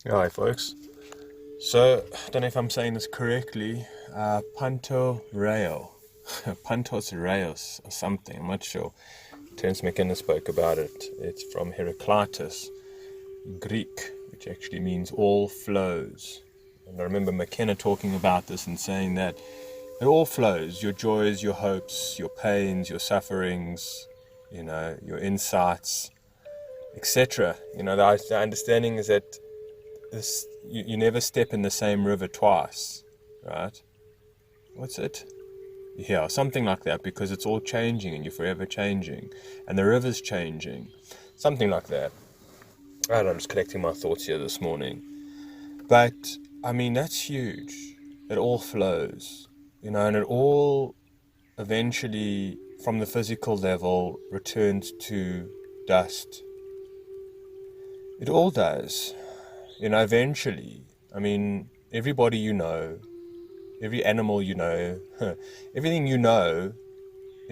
Hi folks. So, I don't know if I'm saying this correctly. Panto Reo. Pantos Reos or something, I'm not sure. Terence McKenna spoke about it. It's from Heraclitus, Greek, which actually means all flows. And I remember McKenna talking about this and saying that it all flows, your joys, your hopes, your pains, your sufferings, your insights, etc. The understanding is that you never step in the same river twice, right? What's it? Yeah, something like that, because it's all changing and you're forever changing, and the river's changing, something like that. I don't know, I'm just collecting my thoughts here this morning, but I mean that's huge. It all flows, and it all eventually, from the physical level, returns to dust. It all does, eventually. I mean, everybody every animal everything in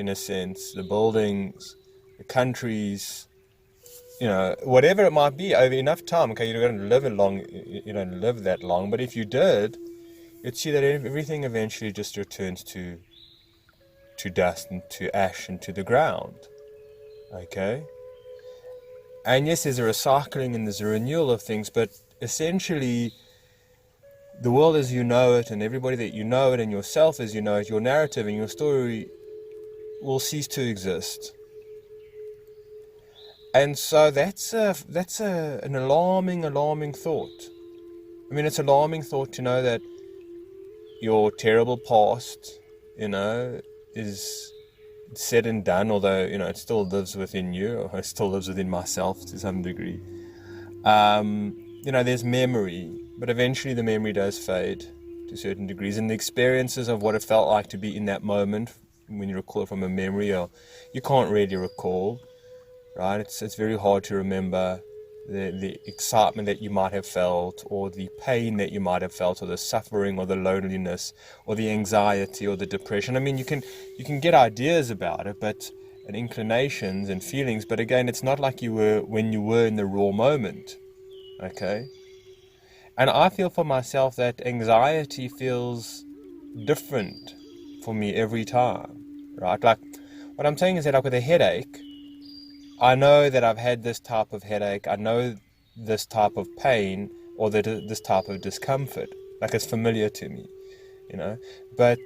a sense, the buildings, the countries, whatever it might be, over enough time, okay, you're going to live that long, but if you did, you'd see that everything eventually just returns to dust and to ash and to the ground, okay? And yes, there's a recycling and there's a renewal of things, but essentially, the world as you know it, and everybody that you know it, and yourself as you know it, your narrative and your story will cease to exist. And so that's an alarming thought. I mean, it's an alarming thought to know that your terrible past, is said and done, although, it still lives within you, or it still lives within myself to some degree. There's memory, but eventually the memory does fade to certain degrees, and the experiences of what it felt like to be in that moment, when you recall it from a memory, or you can't really recall, right? It's very hard to remember the excitement that you might have felt, or the pain that you might have felt, or the suffering, or the loneliness, or the anxiety, or the depression. I mean, you can get ideas about it, and inclinations and feelings, but again, it's not like you were when you were in the raw moment, okay? And I feel for myself that anxiety feels different for me every time, right? Like, what I'm saying is that, like, with a headache, I know that I've had this type of headache. I know this type of pain, or this type of discomfort. Like, it's familiar to me, you know. But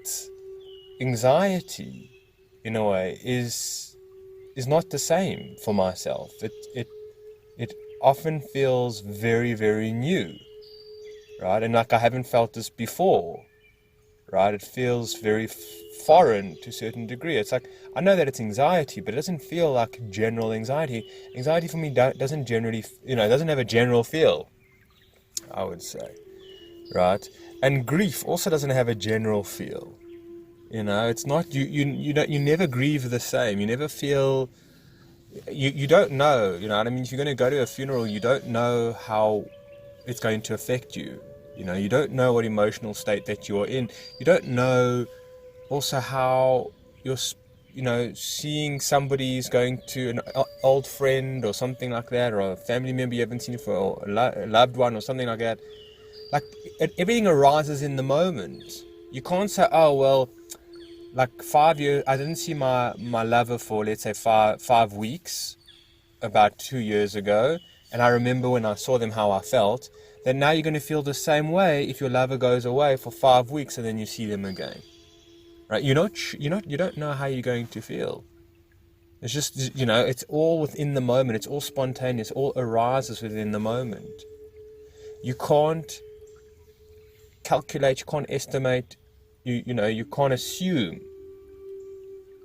anxiety, in a way, is not the same for myself. It often feels very, very new, right? And like I haven't felt this before, right? It feels very foreign to a certain degree. It's like, I know that it's anxiety, but it doesn't feel like general anxiety. Anxiety for me doesn't generally, doesn't have a general feel, I would say, right? And grief also doesn't have a general feel. It's not, you never grieve the same. You never feel, you don't know, what I mean? If you're going to go to a funeral, you don't know how it's going to affect you. You don't know what emotional state that you're in. You don't know also how you're, seeing somebody's going to an old friend or something like that, or a family member you haven't seen for, or a loved one or something like that. Like, everything arises in the moment. You can't say, oh, well, like 5 years, I didn't see my lover for, let's say, five weeks about 2 years ago, and I remember when I saw them how I felt. Then now you're going to feel the same way if your lover goes away for 5 weeks and then you see them again, right? You don't know how you're going to feel. It's just, it's all within the moment. It's all spontaneous. All arises within the moment. You can't calculate. You can't estimate. You can't assume,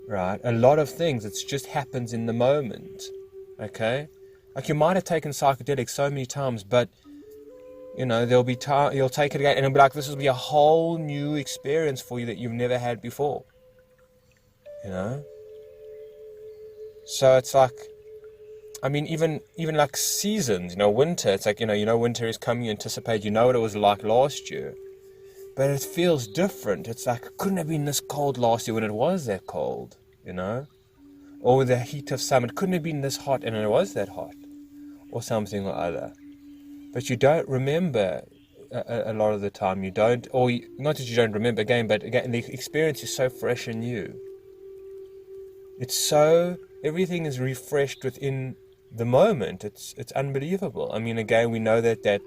right? A lot of things. It just happens in the moment. Okay, like, you might have taken psychedelics so many times, but there'll be time you'll take it again, and it'll be like, this will be a whole new experience for you that you've never had before. So it's like, I mean, even like seasons, winter. It's like, winter is coming. You anticipate. You know what it was like last year, but it feels different. It's like, it couldn't have been this cold last year when it was that cold, or with the heat of summer. It couldn't have been this hot and it was that hot, or something or other. but you don't remember a lot of the time. You don't, or not that you don't remember again, but again, the experience is so fresh and new. Everything is refreshed within the moment. It's unbelievable. I mean, again, we know that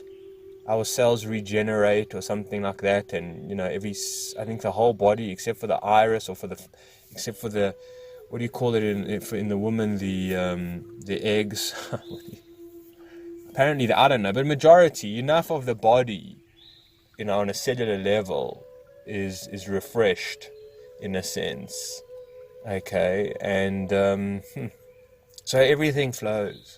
our cells regenerate or something like that, and I think the whole body except for the iris, or except for the, what do you call it in the woman, the eggs. Apparently, I don't know, but majority, enough of the body, on a cellular level, is refreshed, in a sense. Okay, and so everything flows.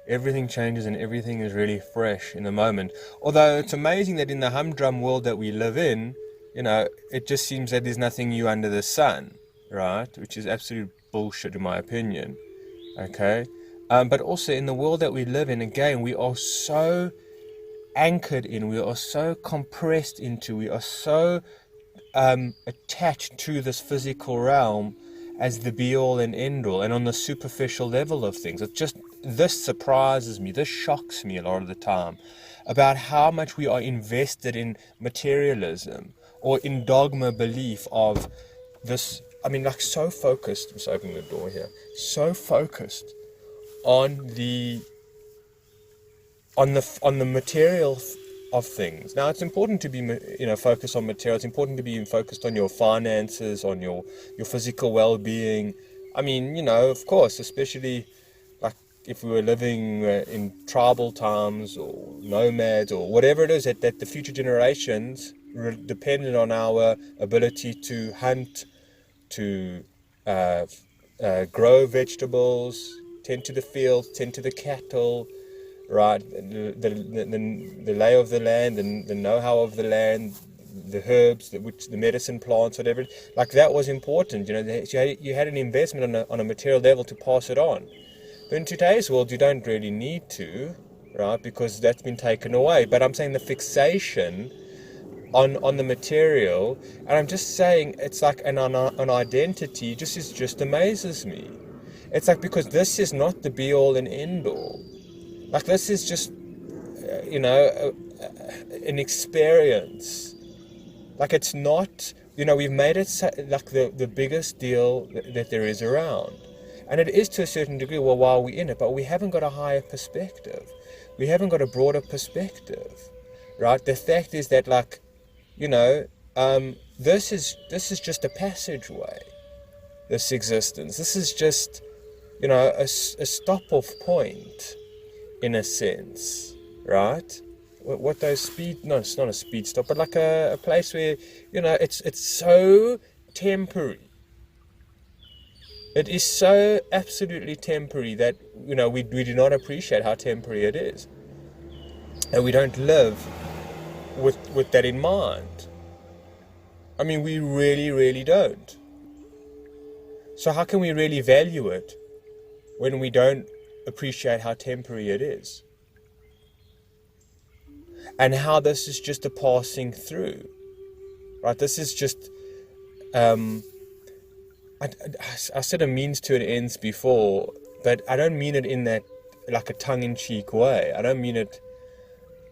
Everything changes and everything is really fresh in the moment. Although it's amazing that in the humdrum world that we live in, it just seems that there's nothing new under the sun, right? Which is absolute bullshit in my opinion. Okay? But also in the world that we live in, again, we are so anchored in, we are so compressed into, we are so attached to this physical realm as the be-all and end-all, and on the superficial level of things. This surprises me, this shocks me a lot of the time, about how much we are invested in materialism, or in dogma belief of this, so focused, I'm just opening the door here, so focused on the material of things. Now, it's important to be, focused on material. It's important to be focused on your finances, on your physical well-being. Of course, especially like if we were living in tribal times or nomads or whatever it is, that the future generations depended on our ability to hunt, to grow vegetables, tend to the fields, tend to the cattle, right, the lay of the land, and the know-how of the land, the herbs, the medicine plants, whatever. Like, that was important. You had an investment on a material level to pass it on. But in today's world, you don't really need to, right, because that's been taken away. But I'm saying the fixation on the material, and I'm just saying it's like an identity just amazes me. It's like, because this is not the be-all and end-all. Like, this is just, an experience. Like, it's not, we've made it like the biggest deal that there is around. And it is to a certain degree, well, while we're in it, but we haven't got a higher perspective. We haven't got a broader perspective, right? The fact is that, like, this is just a passageway, this existence. This is just, a stop-off point, in a sense, right? What those speed, no, it's not a speed stop, but like a place where, it's so temporary. It is so absolutely temporary that, we do not appreciate how temporary it is. And we don't live with that in mind. We really, really don't. So how can we really value it when we don't appreciate how temporary it is? And how this is just a passing through, right? This is just, I said a means to an ends before, but I don't mean it in that, like, a tongue-in-cheek way. I don't mean it,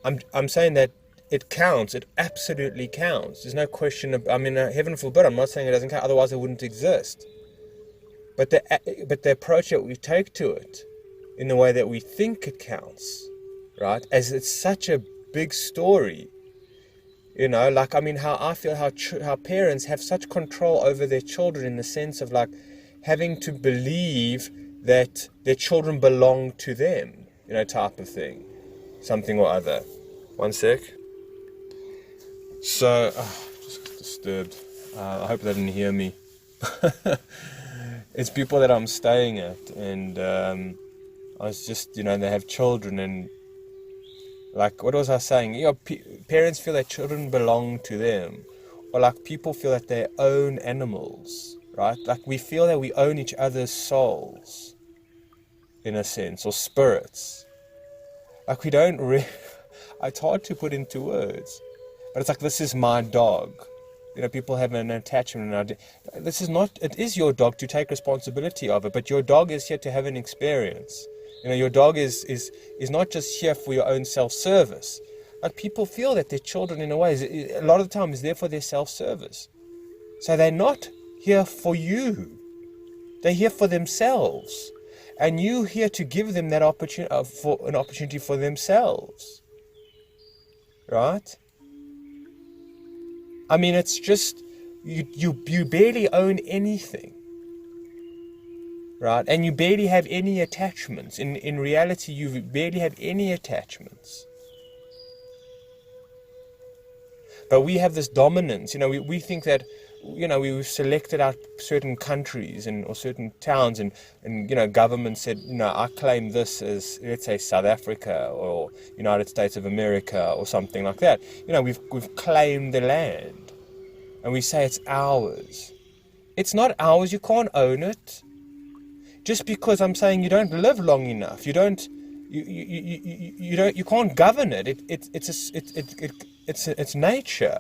I'm saying that it counts, it absolutely counts. There's no question heaven forbid, I'm not saying it doesn't count, otherwise it wouldn't exist. But the approach that we take to it, in the way that we think it counts, right? As it's such a big story, how I feel how parents have such control over their children, in the sense of, like, having to believe that their children belong to them, type of thing, something or other. One sec. So, just got disturbed. I hope they didn't hear me. It's people that I'm staying at, and I was just, they have children, and, like, what was I saying? Parents feel that children belong to them, or, like, people feel that they own animals, right? Like, we feel that we own each other's souls, in a sense, or spirits. Like, we don't really, it's hard to put into words, but it's like, this is my dog. People have an attachment. This is not, it is your dog to take responsibility of it, but your dog is here to have an experience. Your dog is not just here for your own self-service. But people feel that their children, in a way, a lot of the time is there for their self-service. So they're not here for you. They're here for themselves. And you're here to give them that opportunity, for an opportunity for themselves. Right? I mean, it's just, you barely own anything. Right? And you barely have any attachments. In reality, you barely have any attachments. But we have this dominance. We think that, we've selected out certain countries or certain towns, and government said, I claim this as, let's say, South Africa or United States of America or something like that. We've claimed the land, and we say it's ours. It's not ours. You can't own it. Just because I'm saying you don't live long enough, you can't govern it. It's nature.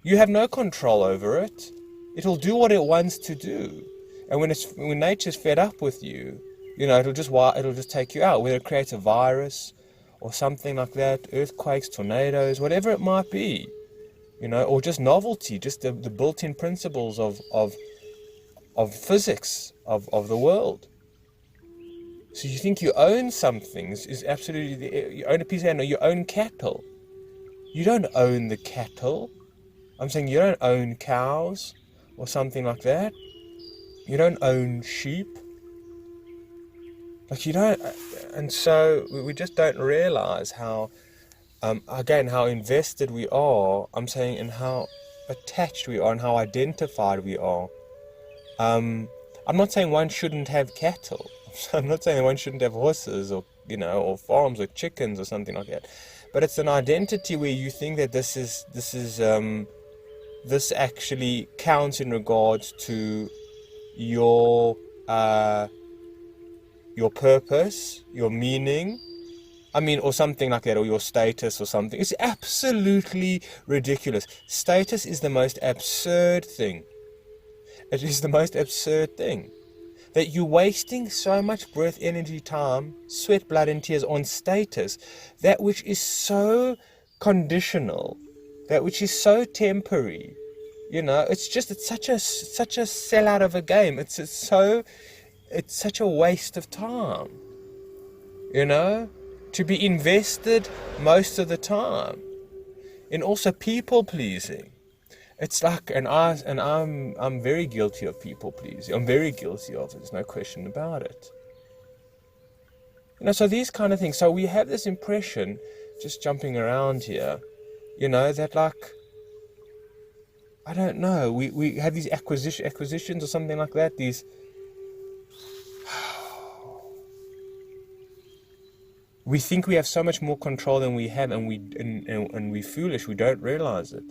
You have no control over it. It'll do what it wants to do, and when nature's fed up with you, it'll just take you out. Whether it creates a virus or something like that, earthquakes, tornadoes, whatever it might be, or just novelty, just the built-in principles of physics of the world. So you think you own something is absolutely, you own a piece of land, or you own cattle. You don't own the cattle. I'm saying you don't own cows or something like that. You don't own sheep. You don't, and so we just don't realize how, how invested we are, I'm saying, and how attached we are and how identified we are. I'm not saying one shouldn't have cattle. I'm not saying one shouldn't have horses or farms or chickens or something like that. But it's an identity where you think that this actually counts in regards to your purpose, your meaning. Or something like that, or your status or something. It's absolutely ridiculous. Status is the most absurd thing. It is the most absurd thing. That you're wasting so much breath, energy, time, sweat, blood, and tears on status, that which is so conditional, that which is so temporary. It's such a sellout of a game. It's such a waste of time. To be invested most of the time in also people pleasing. It's like, and I'm very guilty of people pleasing. I'm very guilty of it. There's no question about it. So these kind of things. So we have this impression, just jumping around here, that I don't know. We have these acquisitions or something like that. These. We think we have so much more control than we have, and we're foolish. We don't realize it.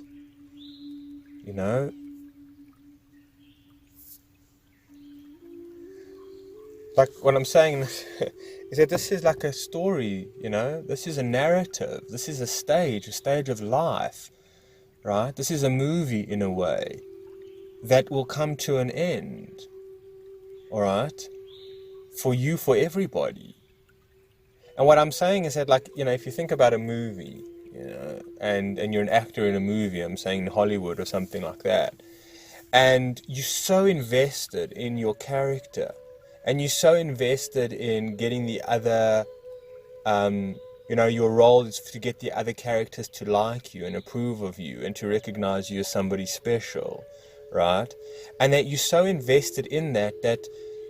Like what I'm saying is that this is like a story, this is a narrative, this is a stage of life, right? This is a movie in a way that will come to an end, all right? For you, for everybody. And what I'm saying is that, if you think about a movie, and you're an actor in a movie, I'm saying in Hollywood or something like that, and you're so invested in your character, and you're so invested in getting the other, your role is to get the other characters to like you and approve of you and to recognize you as somebody special, right? And that you're so invested in that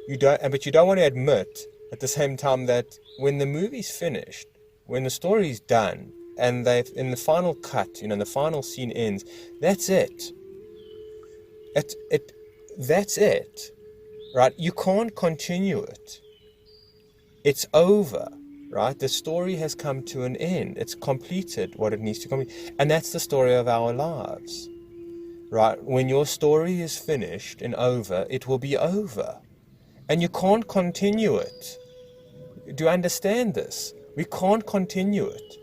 you don't want to admit at the same time that when the movie's finished, when the story's done, and in the final cut, the final scene ends, that's it. That's it, right? You can't continue it. It's over, right? The story has come to an end. It's completed what it needs to complete. And that's the story of our lives, right? When your story is finished and over, it will be over. And you can't continue it. Do you understand this? We can't continue it.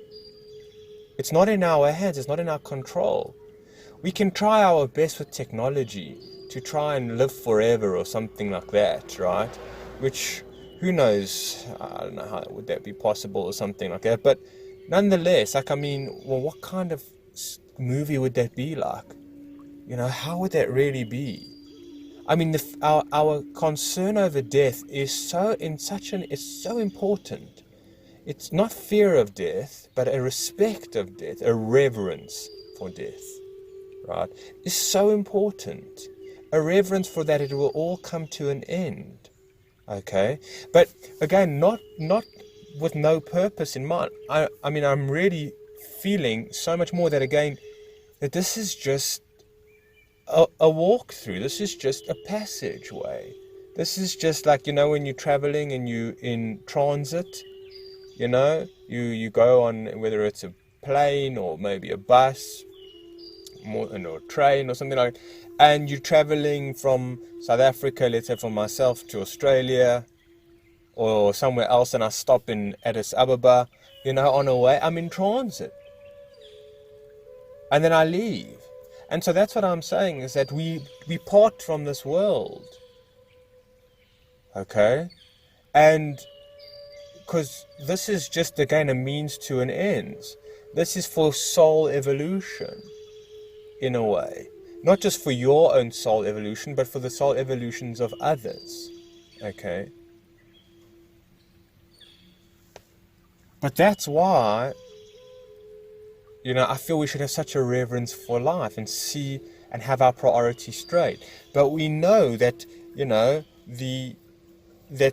It's not in our hands. It's not in our control. We can try our best with technology to try and live forever or something like that, right? Which who knows? I don't know how would that be possible or something like that. But nonetheless, like, I mean, well, what kind of movie would that be like? How would that really be? I mean, our concern over death is it's so important. It's not fear of death, but a respect of death, a reverence for death, right? Is so important. A reverence for that it will all come to an end. Okay? But again, not with no purpose in mind. I mean, I'm really feeling so much more that, again, that this is just a walkthrough. This is just a passageway. This is just like, when you're traveling and you in transit, you go on, whether it's a plane or maybe a bus or a train or something like that, and you're traveling from South Africa, let's say for myself, to Australia or somewhere else, and I stop in Addis Ababa, on a way, I'm in transit. And then I leave. And so that's what I'm saying, is that we part from this world. Okay? And because this is just, again, a means to an end. This is for soul evolution, in a way. Not just for your own soul evolution, but for the soul evolutions of others. Okay? But that's why, I feel we should have such a reverence for life and see and have our priorities straight. But we know that, that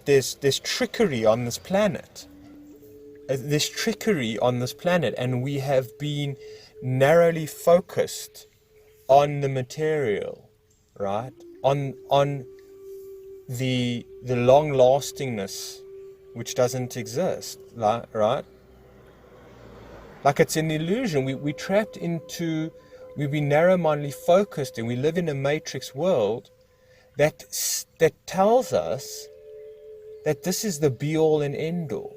there's trickery on this planet. There's trickery on this planet, and we have been narrowly focused on the material, right? On the long-lastingness which doesn't exist, right? Like, it's an illusion. We've been narrow-mindedly focused, and we live in a matrix world that tells us that this is the be-all and end-all,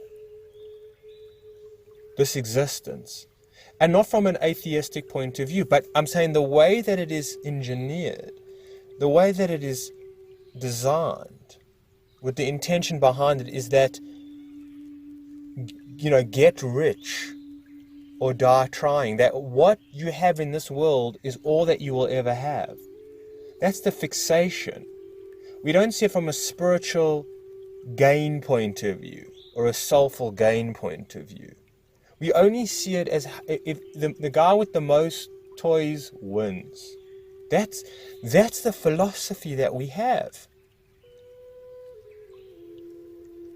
this existence. And not from an atheistic point of view, but I'm saying the way that it is engineered, the way that it is designed, with the intention behind it, is that, get rich or die trying, that what you have in this world is all that you will ever have. That's the fixation. We don't see it from a spiritual gain point of view or a soulful gain point of view. We only see it as if the guy with the most toys wins. That's the philosophy that we have.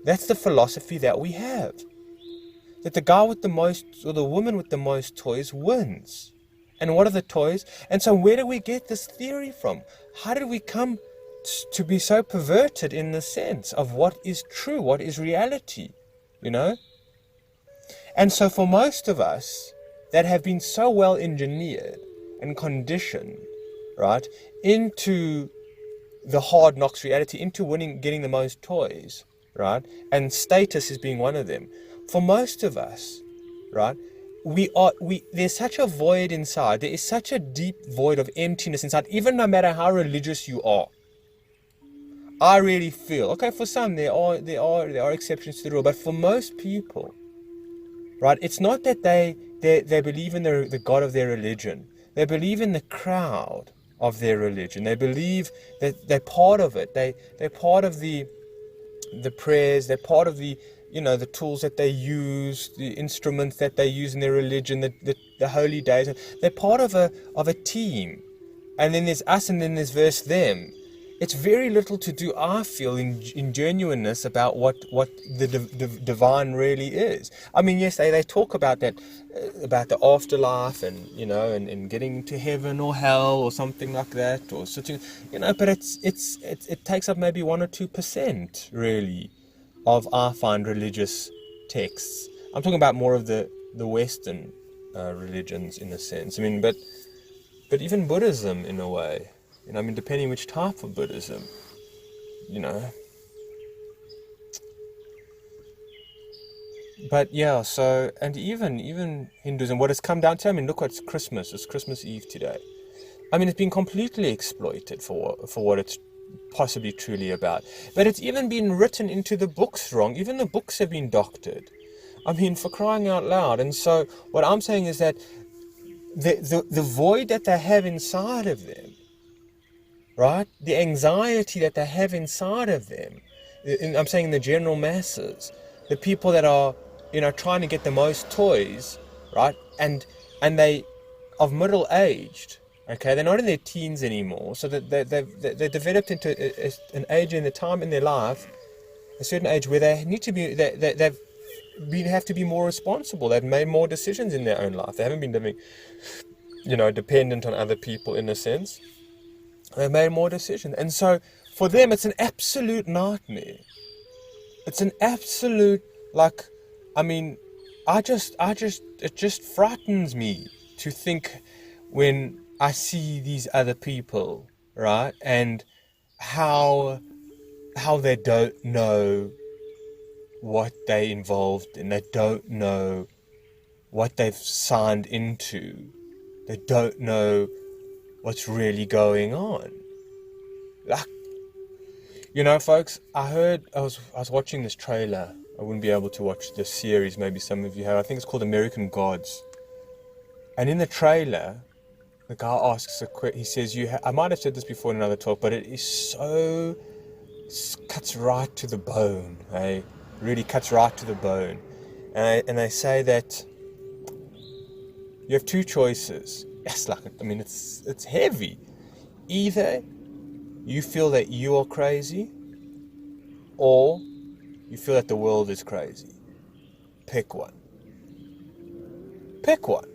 That's the philosophy that we have. That the guy with the most, or the woman with the most toys wins. And what are the toys? And so where do we get this theory from? How did we come to be so perverted in the sense of what is true, what is reality, And so for most of us that have been so well engineered and conditioned, right, into the hard knocks reality, into getting the most toys, right, and status is being one of them. For most of us, right, there's such a void inside. There is such a deep void of emptiness inside, even no matter how religious you are. I really feel, okay, for some there are exceptions to the rule, but for most people, right, it's not that they believe in the God of their religion. They believe in the crowd of their religion. They believe that they're part of it. They're part of the prayers. They're part of the the tools that they use, the instruments that they use in their religion, the holy days. They're part of a team. And then there's us, and then there's verse them. It's very little to do, I feel, in genuineness about what the divine really is. I mean, yes, they talk about that, about the afterlife, and and getting to heaven or hell or something like that, or such, but it takes up maybe 1 or 2% really of, I find, religious texts. I'm talking about more of the Western religions in a sense. I mean, but even Buddhism in a way. Depending which type of Buddhism, But yeah, so, and even Hinduism, what it's come down to, look, it's Christmas Eve today. It's been completely exploited for what it's possibly truly about. But it's even been written into the books wrong. Even the books have been doctored. I mean, for crying out loud. And so what I'm saying is that the void that they have inside of them, right? The anxiety that they have inside of them, I'm saying in the general masses, the people that are, trying to get the most toys, right? And they, of middle aged, okay, they're not in their teens anymore, so that they're developed into an age in the time in their life, a certain age where they need to be, have to be more responsible. They've made more decisions in their own life. They haven't been living, dependent on other people in a sense. They've made more decisions, and so for them, it's an absolute nightmare. It's an absolute, it just frightens me to think when I see these other people, right, and how they don't know what they involved in. They don't know what they've signed into. They don't know what's really going on. Folks, I was watching this trailer. I wouldn't be able to watch this series, maybe some of you have. I think it's called American Gods. And in the trailer, the guy asks he says, I might have said this before in another talk, but it is cuts right to the bone, eh? Really cuts right to the bone. And they say that you have two choices. It's heavy. Either you feel that you are crazy, or you feel that the world is crazy. Pick one. Pick one.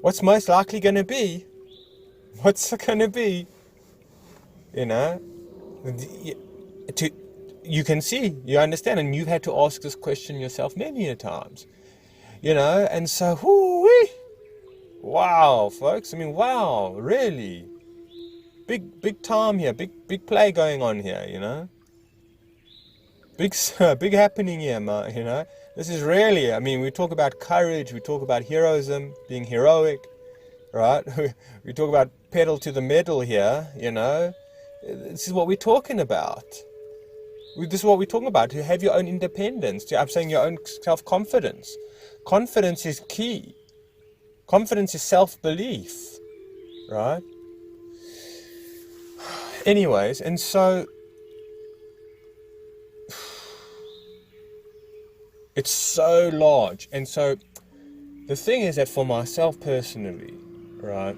What's most likely going to be? What's it going to be? You can see, you understand, and you've had to ask this question yourself many a times. And so, wow, folks. Wow, really. Big time here, big play going on here, Big happening here, man, This is really, we talk about courage, we talk about heroism, being heroic, right? We talk about pedal to the metal here, This is what we're talking about. This is what we're talking about, to have your own independence, I'm saying your own self-confidence. Confidence is key. Confidence is self-belief, right? Anyways, and so it's so large. And so the thing is that for myself personally, right,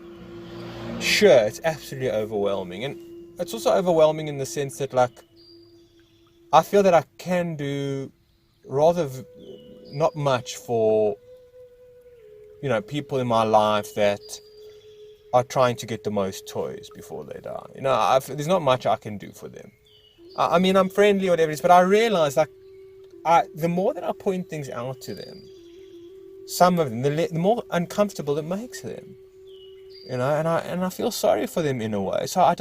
sure, it's absolutely overwhelming. And it's also overwhelming in the sense that, I feel that I can do rather not much for, people in my life that are trying to get the most toys before they die. There's not much I can do for them. I'm friendly or whatever it is, but I realize, the more that I point things out to them, some of them, the more uncomfortable it makes them. And I feel sorry for them in a way. So I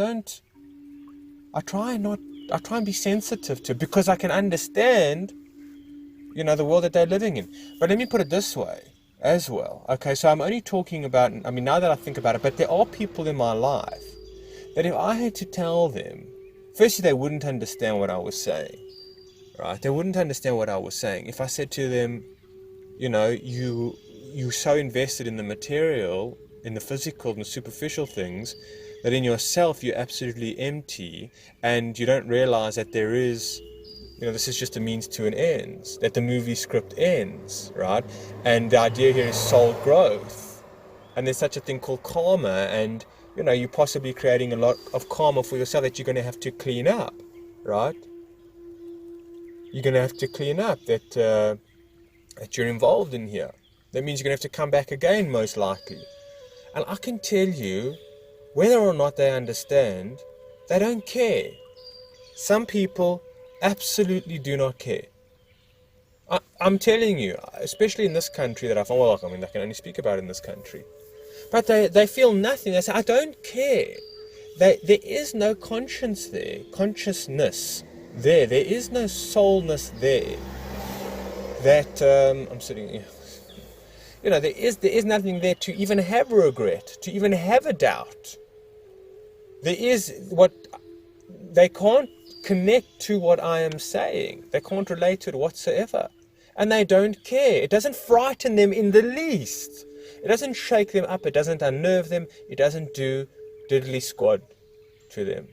try and be sensitive to, because I can understand, the world that they're living in. But let me put it this way as well. Okay, so I'm only talking about, now that I think about it, but there are people in my life that if I had to tell them, firstly, they wouldn't understand what I was saying, right? They wouldn't understand what I was saying. If I said to them, you're so invested in the material, in the physical and the superficial things, that in yourself you're absolutely empty, and you don't realize that there is, this is just a means to an end, that the movie script ends, right? And the idea here is soul growth. And there's such a thing called karma, and, you're possibly creating a lot of karma for yourself that you're going to have to clean up, right? You're going to have to clean up that you're involved in here. That means you're going to have to come back again, most likely. And I can tell you, whether or not they understand, they don't care. Some people absolutely do not care. I'm telling you, especially in this country that I can only speak about in this country. But they feel nothing. They say, I don't care. There is no conscience there, consciousness there. There is no soulness there. That, I'm sitting here. there is nothing there to even have regret, to even have a doubt. They can't connect to what I am saying. They can't relate to it whatsoever. And they don't care. It doesn't frighten them in the least. It doesn't shake them up. It doesn't unnerve them. It doesn't do diddly squad to them.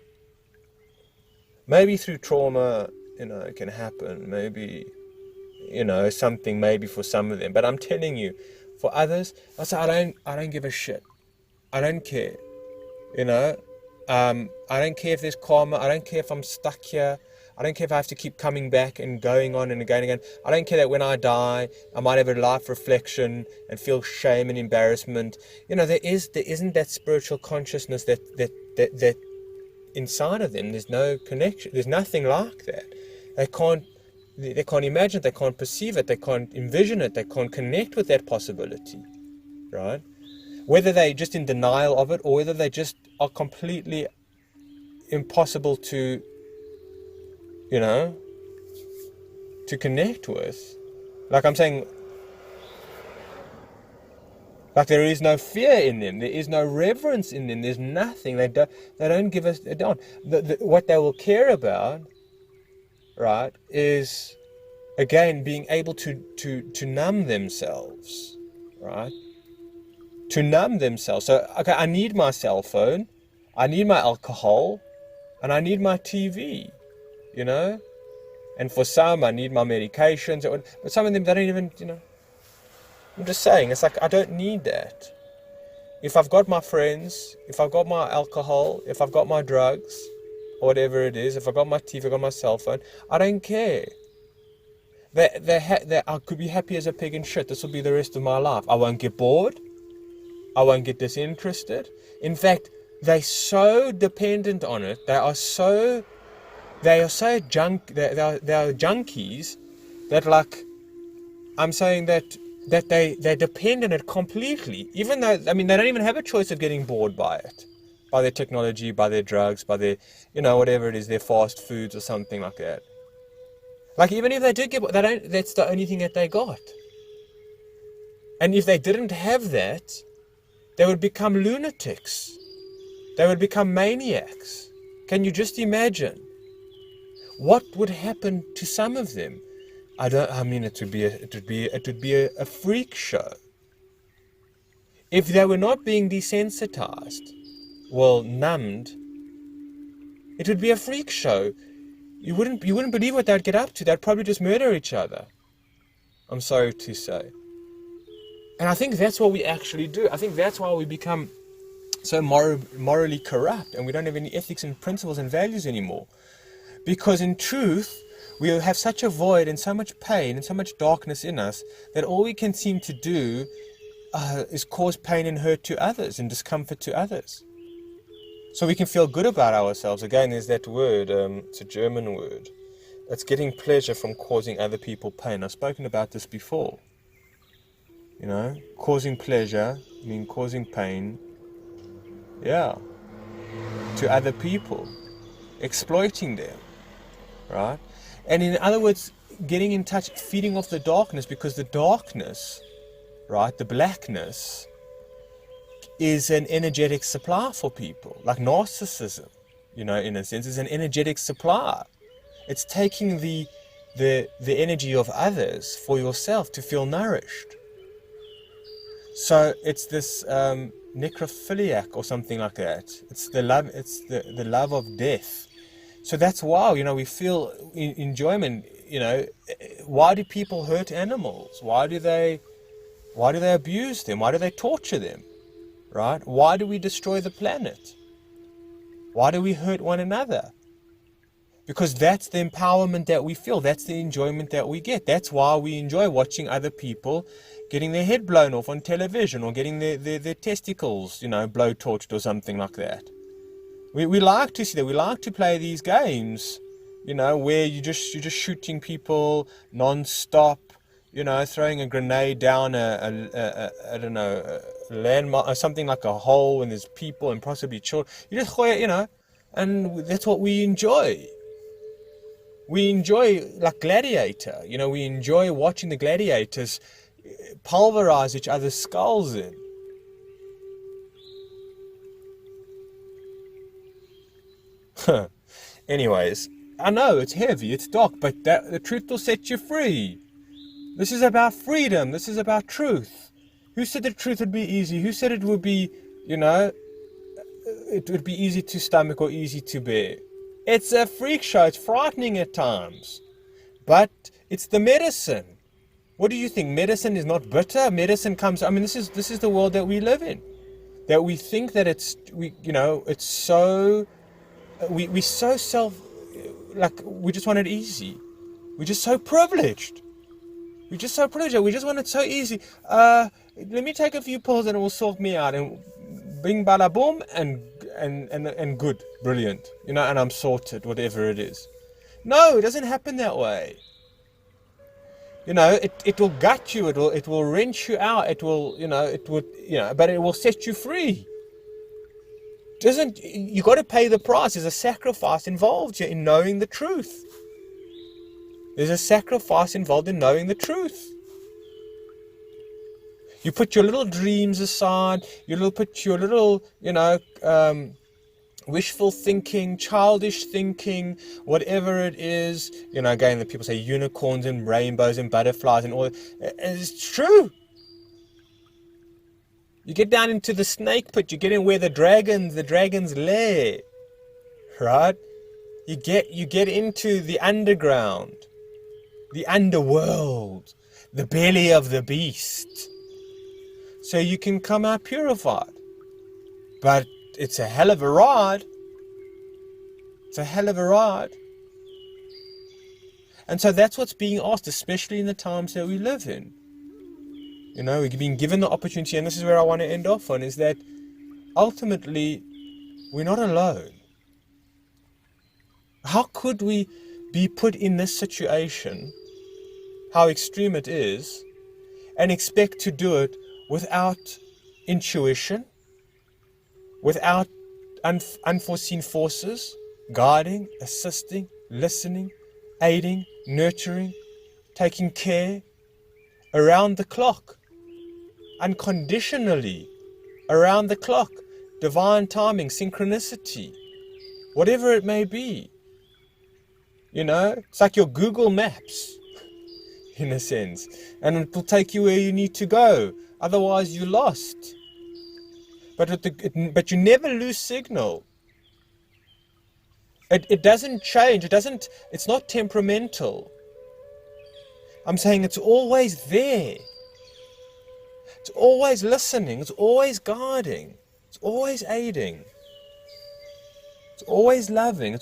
Maybe through trauma, it can happen. Maybe, something maybe for some of them. But I'm telling you, for others, I don't give a shit. I don't care. I don't care if there's karma. I don't care if I'm stuck here. I don't care if I have to keep coming back and going on and again. I don't care that when I die, I might have a life reflection and feel shame and embarrassment. There isn't that spiritual consciousness that inside of them. There's no connection. There's nothing like that. They can't imagine it. They can't perceive it. They can't envision it. They can't connect with that possibility, right? Whether they're just in denial of it or whether they just are completely impossible to connect with. Like I'm saying, like there is no fear in them. There is no reverence in them. There's nothing. They don't give us a damn. What they will care about, right, is again being able to numb themselves, right? To numb themselves. So okay, I need my cell phone, I need my alcohol, and I need my TV. And for some, I need my medications. But some of them, they don't even, I'm just saying, it's like, I don't need that. If I've got my friends, if I've got my alcohol, if I've got my drugs, or whatever it is, if I've got my TV, I've got my cell phone, I don't care. I could be happy as a pig in shit. This will be the rest of my life. I won't get bored. I won't get disinterested. In fact, they're so dependent on it. They are so junkies that, like, I'm saying that they depend on it completely. Even though, they don't even have a choice of getting bored by it, by their technology, by their drugs, by their, whatever it is, their fast foods or something like that. Like, even if they did get bored, that's the only thing that they got. And if they didn't have that, they would become lunatics. They would become maniacs. Can you just imagine what would happen to some of them? It would be a freak show. If they were not being desensitized, numbed, it would be a freak show. You wouldn't believe what they'd get up to. They'd probably just murder each other. I'm sorry to say. And I think that's what we actually do. I think that's why we become so morally corrupt and we don't have any ethics and principles and values anymore. Because in truth, we have such a void and so much pain and so much darkness in us that all we can seem to do is cause pain and hurt to others and discomfort to others. So we can feel good about ourselves. Again, there's that word, it's a German word. It's getting pleasure from causing other people pain. I've spoken about this before. Causing pleasure, causing pain, to other people, exploiting them, right? And in other words, getting in touch, feeding off the darkness, because the darkness, right, the blackness, is an energetic supply for people. Like narcissism, in a sense, is an energetic supply. It's taking the energy of others for yourself to feel nourished. So it's this necrophiliac or something like that. It's the love of death. So that's why, we feel enjoyment. Why do people hurt animals? Why do they abuse them? Why do they torture them? Right? Why do we destroy the planet? Why do we hurt one another? Because that's the empowerment that we feel. That's the enjoyment that we get. That's why we enjoy watching other people getting their head blown off on television or getting their testicles, blowtorched or something like that. We like to see that. We like to play these games, where you're just shooting people non-stop, throwing a grenade down a landmark or something like a hole and there's people and possibly children. You just, and that's what we enjoy. We enjoy, like Gladiator, we enjoy watching the gladiators pulverize each other's skulls in. Anyways, I know it's heavy, it's dark, but the truth will set you free. This is about freedom. This is about truth. Who said the truth would be easy? Who said it would be, it would be easy to stomach or easy to bear? It's a freak show. It's frightening at times. But it's the medicine. What do you think? Medicine is not bitter? Medicine comes... this is the world that we live in. That we think that it's so... We so we just want it easy. We're just so privileged. We just want it so easy. Let me take a few pills and it will sort me out. And bing, bada, boom, and good, brilliant. And I'm sorted, whatever it is. No, it doesn't happen that way. It will gut you. It will wrench you out. It will, but it will set you free. You got to pay the price. There's a sacrifice involved here in knowing the truth. There's a sacrifice involved in knowing the truth. You put your little dreams aside. Put your little, wishful thinking, childish thinking, whatever it is. Again, the people say unicorns and rainbows and butterflies and all that. It's true. You get down into the snake pit. You get in where the dragons lay, right? You get into the underground, the underworld, the belly of the beast, so you can come out purified. But it's a hell of a ride. It's a hell of a ride. And so that's what's being asked, especially in the times that we live in. We're being given the opportunity, and this is where I want to end off on, is that ultimately we're not alone. How could we be put in this situation, how extreme it is, and expect to do it without intuition, without unforeseen forces, guiding, assisting, listening, aiding, nurturing, taking care, around the clock, unconditionally, around the clock, divine timing, synchronicity, whatever it may be. It's like your Google Maps, in a sense, and it will take you where you need to go. Otherwise, you're lost. But you never lose signal. It doesn't change. It's not temperamental. I'm saying it's always there. It's always listening. It's always guiding. It's always aiding. It's always loving.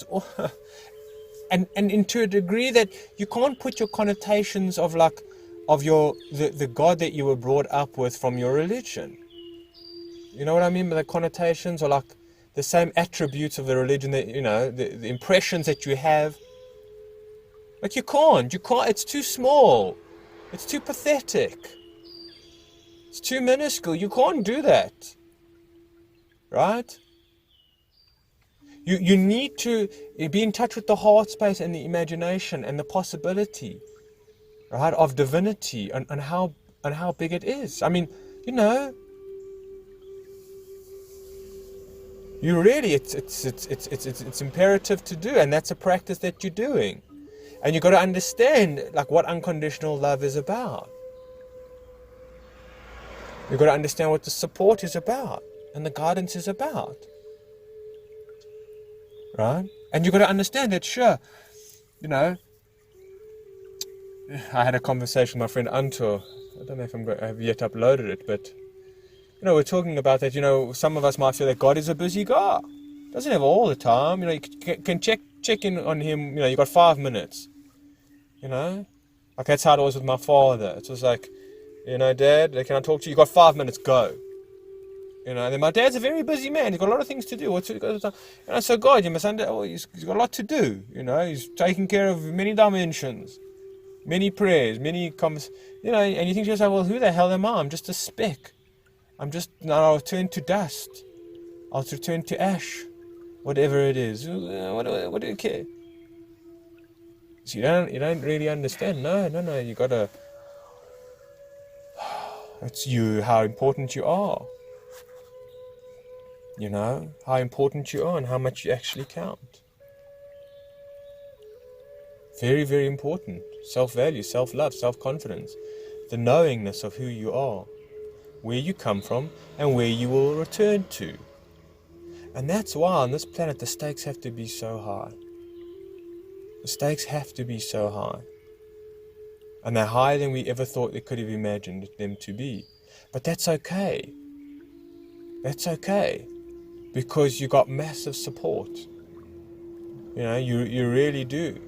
And to a degree that you can't put your connotations of the God that you were brought up with from your religion. You know what I mean by the connotations, or the same attributes of the religion that the impressions that you have. You can't. It's too small. It's too pathetic. It's too minuscule. You can't do that. Right? You need to be in touch with the heart space and the imagination and the possibility, right, of divinity and how big it is. You really, it's imperative to do, and that's a practice that you're doing. And you've got to understand what unconditional love is about. You've got to understand what the support is about and the guidance is about. Right? And you've got to understand that, sure, I had a conversation with my friend Anto. I don't know if I have yet uploaded it, but we're talking about that. Some of us might feel that God is a busy guy. Doesn't have all the time. You can check in on him. You got 5 minutes. That's how it was with my father. It was like, Dad, can I talk to you? You got 5 minutes, go. Then my dad's a very busy man. He's got a lot of things to do. So God, you must he's got a lot to do. He's taking care of many dimensions, many prayers, many and you think to yourself, well, who the hell am I? I'm just a speck. I'll turn to dust. I'll return to ash. Whatever it is. What do you care? So you don't really understand. No, you gotta It's you, how important you are. You know, how important you are and how much you actually count. Very, very important. Self-value, self-love, self-confidence. The knowingness of who you are, where you come from, and where you will return to. And that's why on this planet the stakes have to be so high. The stakes have to be so high. And they're higher than we ever thought we could have imagined them to be. But that's okay. That's okay. Because you got massive support. You know, you really do.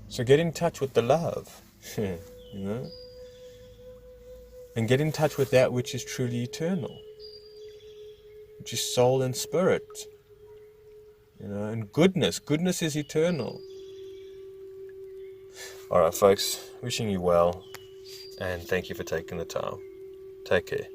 So get in touch with the love. You know? And get in touch with that which is truly eternal. Which is soul and spirit. You know, and goodness. Goodness is eternal. Alright folks, wishing you well, and thank you for taking the time. Take care.